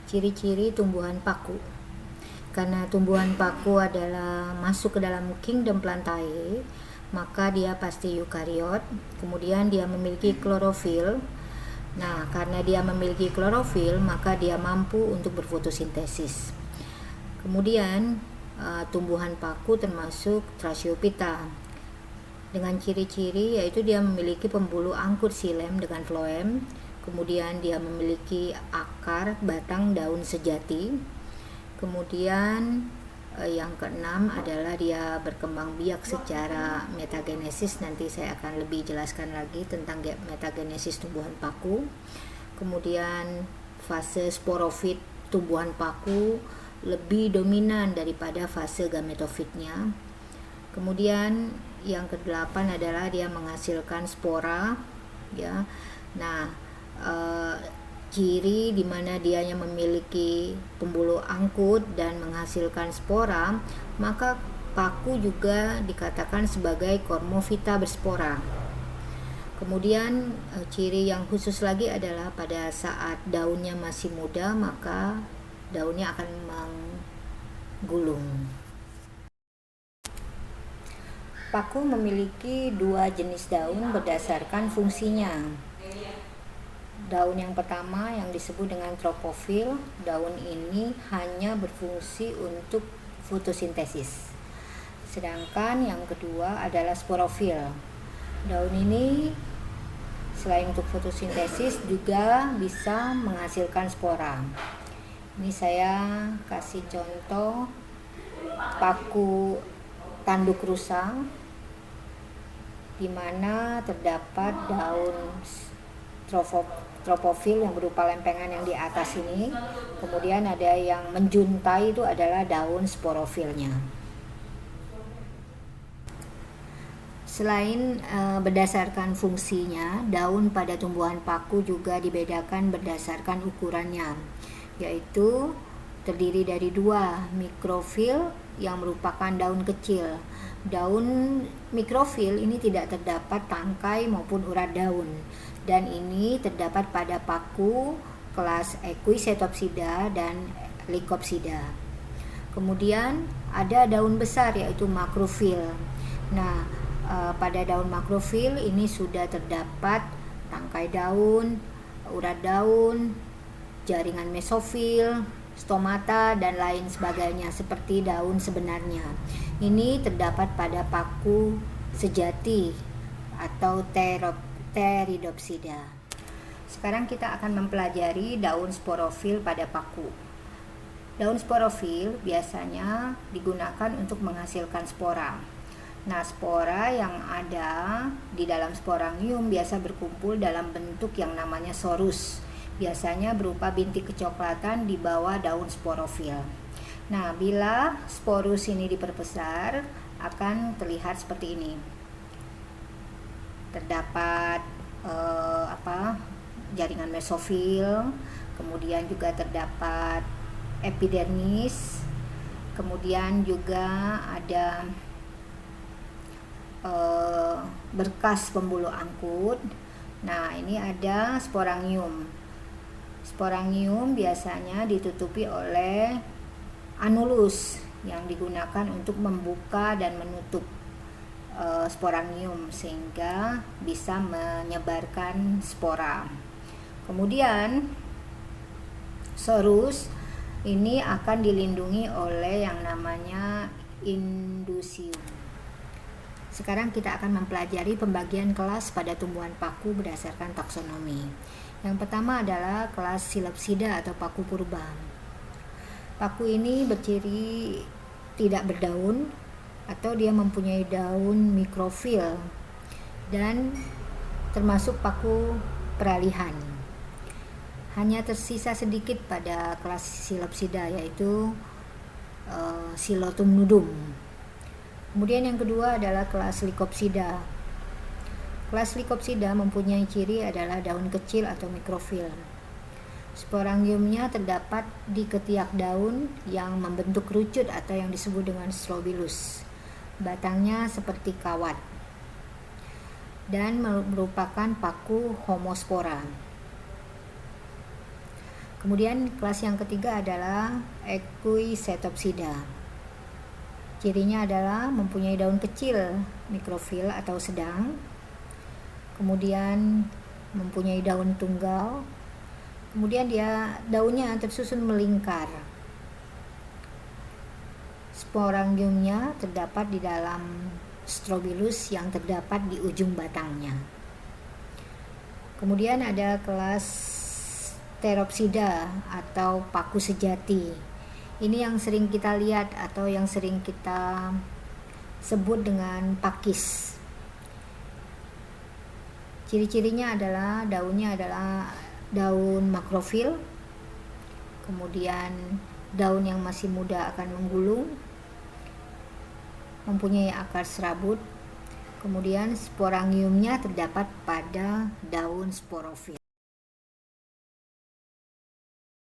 Ciri-ciri tumbuhan paku. Karena tumbuhan paku adalah masuk ke dalam kingdom Plantae, maka dia pasti eukariot. Kemudian dia memiliki klorofil. Nah, karena dia memiliki klorofil, maka dia mampu untuk berfotosintesis. Kemudian tumbuhan paku termasuk Trachyophyta dengan ciri-ciri yaitu dia memiliki pembuluh angkut xilem dengan floem. Kemudian dia memiliki akar, batang, daun sejati. Kemudian yang keenam adalah dia berkembang biak secara metagenesis. Nanti saya akan lebih jelaskan lagi tentang metagenesis tumbuhan paku. Kemudian fase sporofit tumbuhan paku lebih dominan daripada fase gametofitnya. Kemudian yang kedelapan adalah dia menghasilkan spora, ya. Nah, ciri di mana dianya memiliki pembuluh angkut dan menghasilkan spora, maka paku juga dikatakan sebagai Cormophyta berspora. Kemudian ciri yang khusus lagi adalah pada saat daunnya masih muda, maka daunnya akan menggulung. Paku memiliki dua jenis daun berdasarkan fungsinya. Daun yang pertama yang disebut dengan tropofil, daun ini hanya berfungsi untuk fotosintesis. Sedangkan yang kedua adalah sporofil. Daun ini selain untuk fotosintesis juga bisa menghasilkan spora. Ini saya kasih contoh paku tanduk rusa, di mana terdapat daun tropofil yang berupa lempengan yang di atas ini. Kemudian ada yang menjuntai, itu adalah daun sporofilnya. Selain berdasarkan fungsinya, daun pada tumbuhan paku juga dibedakan berdasarkan ukurannya, yaitu terdiri dari dua, mikrofil yang merupakan daun kecil. Daun mikrofil ini tidak terdapat tangkai maupun urat daun, dan ini terdapat pada paku kelas Equisetopsida dan Lycopsida. Kemudian ada daun besar yaitu makrofil. Nah, pada daun makrofil ini sudah terdapat tangkai daun, urat daun, jaringan mesofil, stomata, dan lain sebagainya seperti daun sebenarnya. Ini terdapat pada paku sejati atau Pteridopsida. Sekarang kita akan mempelajari daun sporofil pada paku. Daun sporofil biasanya digunakan untuk menghasilkan spora. Nah, spora yang ada di dalam sporangium biasa berkumpul dalam bentuk yang namanya sorus. Biasanya berupa bintik kecoklatan di bawah daun sporofil. Nah, bila sporus ini diperbesar, akan terlihat seperti ini. Terdapat jaringan mesofil, kemudian juga terdapat epidermis, kemudian juga ada berkas pembuluh angkut. Nah, ini ada sporangium. Sporangium biasanya ditutupi oleh anulus yang digunakan untuk membuka dan menutup sporangium sehingga bisa menyebarkan spora. Kemudian sorus ini akan dilindungi oleh yang namanya indusium. Sekarang kita akan mempelajari pembagian kelas pada tumbuhan paku berdasarkan taksonomi. Yang pertama adalah kelas Silopsida atau paku purba. Paku ini berciri tidak berdaun atau dia mempunyai daun mikrofil dan termasuk paku peralihan. Hanya tersisa sedikit pada kelas Silopsida yaitu Silotum nudum. Kemudian yang kedua adalah kelas Lycopsida. Kelas Lycopsida mempunyai ciri adalah daun kecil atau mikrofil. Sporangiumnya terdapat di ketiak daun yang membentuk kerucut atau yang disebut dengan strobilus. Batangnya seperti kawat dan merupakan paku homospora. Kemudian kelas yang ketiga adalah Equisetopsida. Cirinya adalah mempunyai daun kecil mikrofil atau sedang, kemudian mempunyai daun tunggal, kemudian daunnya tersusun melingkar. Sporangiumnya terdapat di dalam strobilus yang terdapat di ujung batangnya. Kemudian ada kelas Pteropsida atau paku sejati. Ini yang sering kita lihat atau yang sering kita sebut dengan pakis. Ciri-cirinya adalah daunnya adalah daun makrofil, kemudian daun yang masih muda akan menggulung, mempunyai akar serabut, kemudian sporangiumnya terdapat pada daun sporofil.